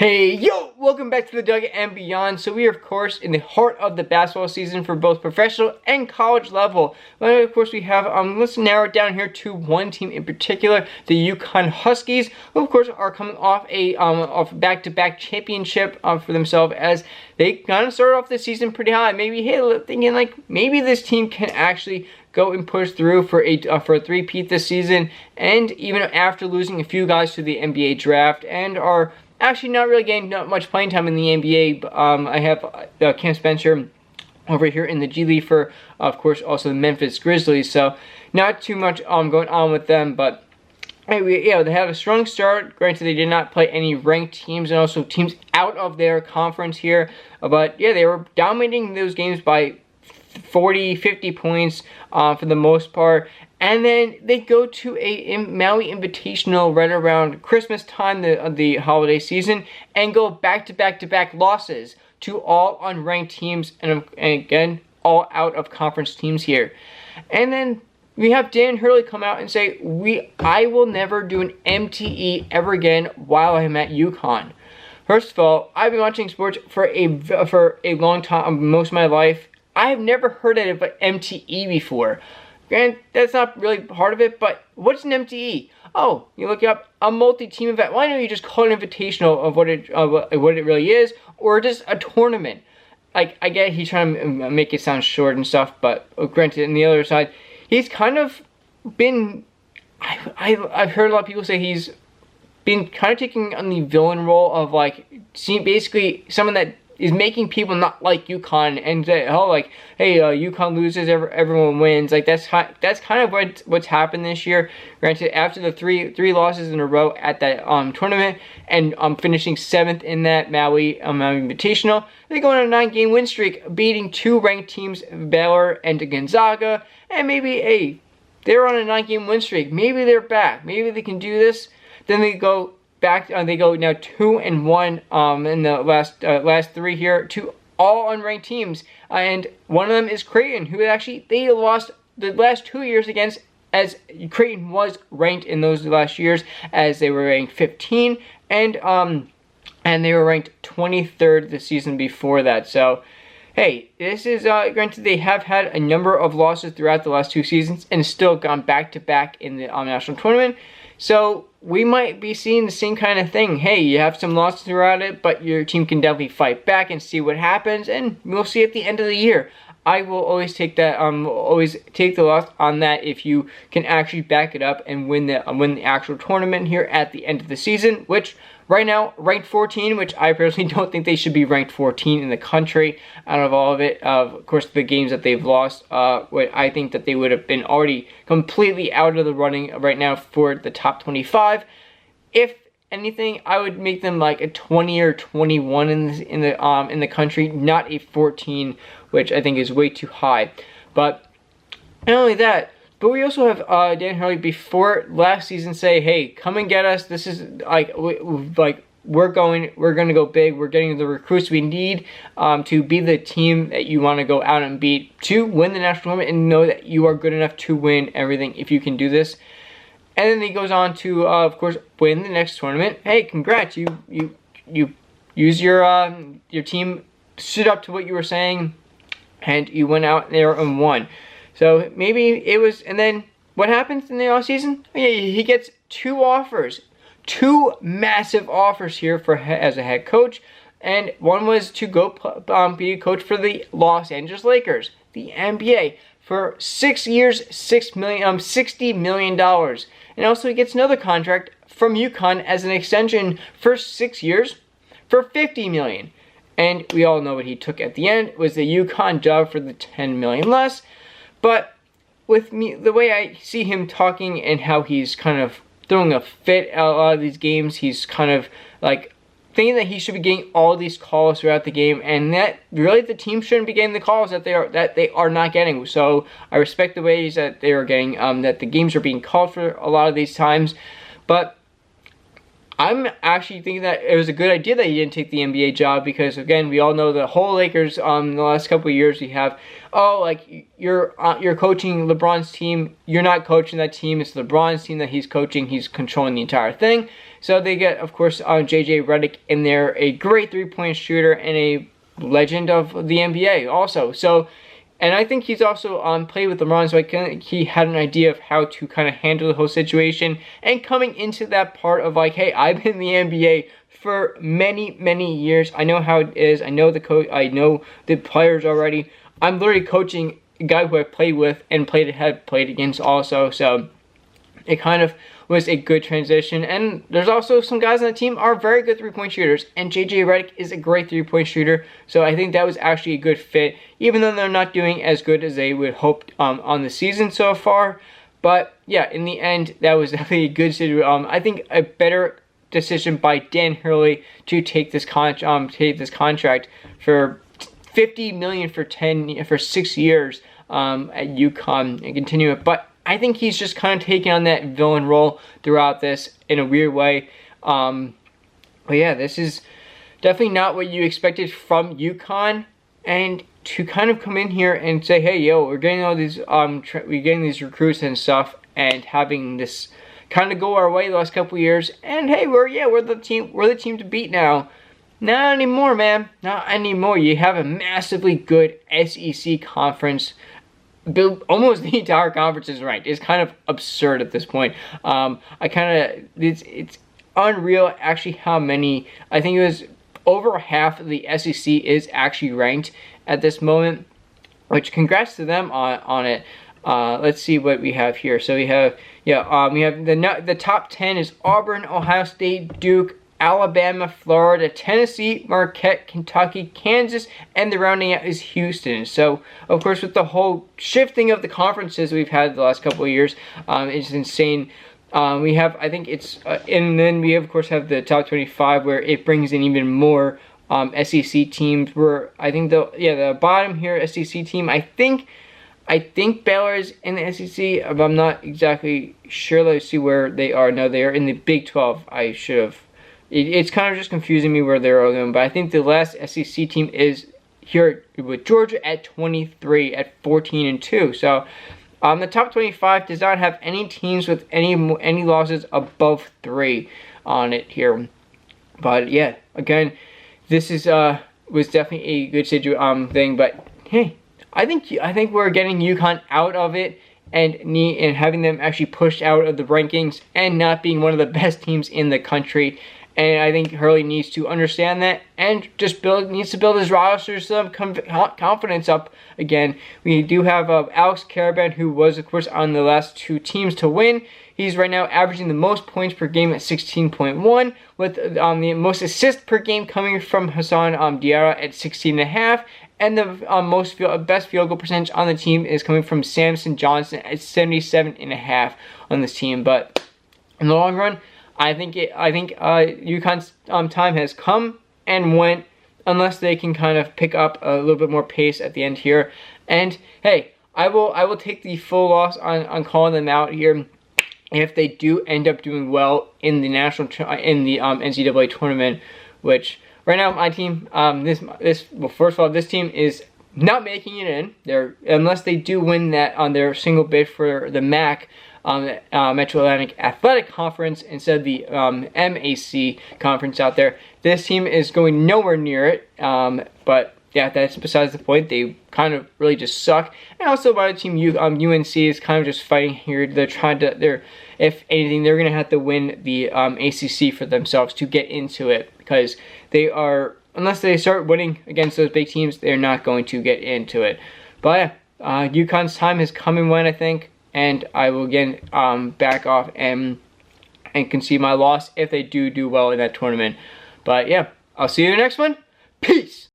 Hey, yo! Welcome back to the Doug and Beyond. So we are, of course, in the heart of the basketball season for both professional and college level. But of course, we have, let's narrow it down here to one team in particular, the Uconn Huskies, who, of course, are coming off a back-to-back championship for themselves as they kind of started off the season pretty high. Maybe, hey, thinking like, maybe this team can actually go and push through for a three-peat this season, and even after losing a few guys to the NBA draft, and are actually not really getting much playing time in the NBA. I have Cam Spencer over here in the G League for, of course, also the Memphis Grizzlies. So not too much going on with them, but yeah, they had a strong start. Granted, they did not play any ranked teams and also teams out of their conference here. But yeah, they were dominating those games by 40, 50 points for the most part. And then they go to a Maui Invitational right around Christmas time, the holiday season, and go back-to-back losses to all unranked teams, and again, all out-of-conference teams here. And then we have Dan Hurley come out and say, I will never do an MTE ever again while I'm at Uconn. First of all, I've been watching sports for a long time, most of my life. I have never heard of an MTE before. And that's not really part of it, but what's an MTE? Oh, you look up a multi-team event. Why don't you just call it an invitational of what it really is, or just a tournament? Like, I get he's trying to make it sound short and stuff, but granted, on the other side, he's kind of been. I've heard a lot of people say he's been kind of taking on the villain role of like, basically someone that is making people not like Uconn and say, oh, like, hey, Uconn loses, everyone wins. Like, that's kind of what's happened this year. Granted, after the three losses in a row at that tournament and finishing 7th in that Maui Invitational, they go on a 9-game win streak, beating 2 ranked teams, Baylor and Gonzaga. And maybe, hey, they're on a 9-game win streak. Maybe they're back. Maybe they can do this. Then they go back. They go now 2-1 in the last 3 here to all unranked teams, and one of them is Creighton, who actually they lost the last 2 years against, as Creighton was ranked in those last years as they were ranked 15 and they were ranked 23rd the season before that. So hey, this is granted they have had a number of losses throughout the last 2 seasons and still gone back to back in the national tournament. So we might be seeing the same kind of thing. Hey, you have some losses throughout it, but your team can definitely fight back and see what happens, and we'll see at the end of the year. I will always take that. Always take the loss on that if you can actually back it up and win the actual tournament here at the end of the season. Which right now ranked 14, which I personally don't think they should be ranked 14 in the country out of all of it. Of course, the games that they've lost, I think that they would have been already completely out of the running right now for the top 25. If anything, I would make them like a 20 or 21 in the country, not a 14, which I think is way too high. But not only that, but we also have Dan Hurley before last season say, hey, come and get us. This is we're going to go big. We're getting the recruits we need to be the team that you want to go out and beat to win the national tournament, and know that you are good enough to win everything if you can do this. And then he goes on to, of course, win the next tournament. Hey, congrats! You use your team stood up to what you were saying, and you went out there and won. So maybe it was. And then what happens in the off season? Yeah, he gets 2 offers, 2 massive offers here as a head coach, and one was to go be a coach for the Los Angeles Lakers, the NBA, for 6 years, $60 million. And also he gets another contract from Uconn as an extension for 6 years for $50 million. And we all know what he took at the end. It was the Uconn job for the $10 million less. But with me, the way I see him talking and how he's kind of throwing a fit at a lot of these games, he's kind of like thinking that he should be getting all these calls throughout the game, and that really the team shouldn't be getting the calls that they are not getting. So I respect the ways that they are getting, that the games are being called for a lot of these times, but I'm actually thinking that it was a good idea that he didn't take the NBA job because, again, we all know the whole Lakers in the last couple of years, you have, oh, like, you're coaching LeBron's team. You're not coaching that team. It's LeBron's team that he's coaching. He's controlling the entire thing. So they get, of course, JJ Redick in there, a great three-point shooter and a legend of the NBA also. So, and I think he's also played with LeBron, so he had an idea of how to kind of handle the whole situation. And coming into that part of like, hey, I've been in the NBA for many, many years. I know how it is. I know the coach. I know the players already. I'm literally coaching a guy who I played with and had played against also. So it kind of was a good transition. And there's also some guys on the team are very good three-point shooters, and JJ Redick is a great three-point shooter. So I think that was actually a good fit, even though they're not doing as good as they would hope on the season so far. But yeah, in the end, that was definitely a good decision. I think a better decision by Dan Hurley to take this contract for $50 million for 6 years at Uconn and continue it. But I think he's just kind of taking on that villain role throughout this in a weird way. But yeah, this is definitely not what you expected from Uconn. And to kind of come in here and say, hey, yo, we're getting all these we're getting these recruits and stuff, and having this kind of go our way the last couple of years. And hey, we're the team to beat now. Not anymore, man. Not anymore. You have a massively good SEC conference. Almost the entire conference is ranked. It's kind of absurd at this point. It's unreal actually how many. I think it was over half of the SEC is actually ranked at this moment, which congrats to them on it. Let's see what we have here. So we have the top 10 is Auburn, Ohio State, Duke, Alabama, Florida, Tennessee, Marquette, Kentucky, Kansas, and the rounding out is Houston. So, of course, with the whole shifting of the conferences we've had the last couple of years, it's insane. We have, I think it's, and then we of course have the top 25 where it brings in even more SEC teams. Where I think the bottom here SEC team, I think Baylor is in the SEC, but I'm not exactly sure. Let's see where they are. No, they are in the Big 12. I should have. It's kind of just confusing me where they're all going, but I think the last SEC team is here with Georgia at 23 at 14-2. So the top 25 does not have any teams with any losses above 3 on it here. But yeah, again, this is was definitely a good thing. But hey, I think we're getting Uconn out of it and having them actually pushed out of the rankings and not being one of the best teams in the country. And I think Hurley needs to understand that and just needs to build his roster some confidence up again. We do have Alex Caravan, who was, of course, on the last 2 teams to win. He's right now averaging the most points per game at 16.1, with the most assists per game coming from Hassan Diarra at 16.5. And the best field goal percentage on the team is coming from Samson Johnson at 77.5 on this team. But in the long run, I think UConn's time has come and went, unless they can kind of pick up a little bit more pace at the end here. And hey, I will take the full loss on calling them out here if they do end up doing well in the NCAA tournament. Which right now my team first of all, this team is not making it in. Unless they do win that on their single bid for the MAC. Metro Atlantic Athletic Conference instead of the MAC conference out there. This team is going nowhere near it, but yeah, that's besides the point. They kind of really just suck. And also by the team UNC is kind of just fighting here. If anything, they're going to have to win the ACC for themselves to get into it, because unless they start winning against those big teams, they're not going to get into it. But yeah, UConn's time has come and went, I think. And I will again back off and concede my loss if they do well in that tournament. But yeah, I'll see you in the next one. Peace!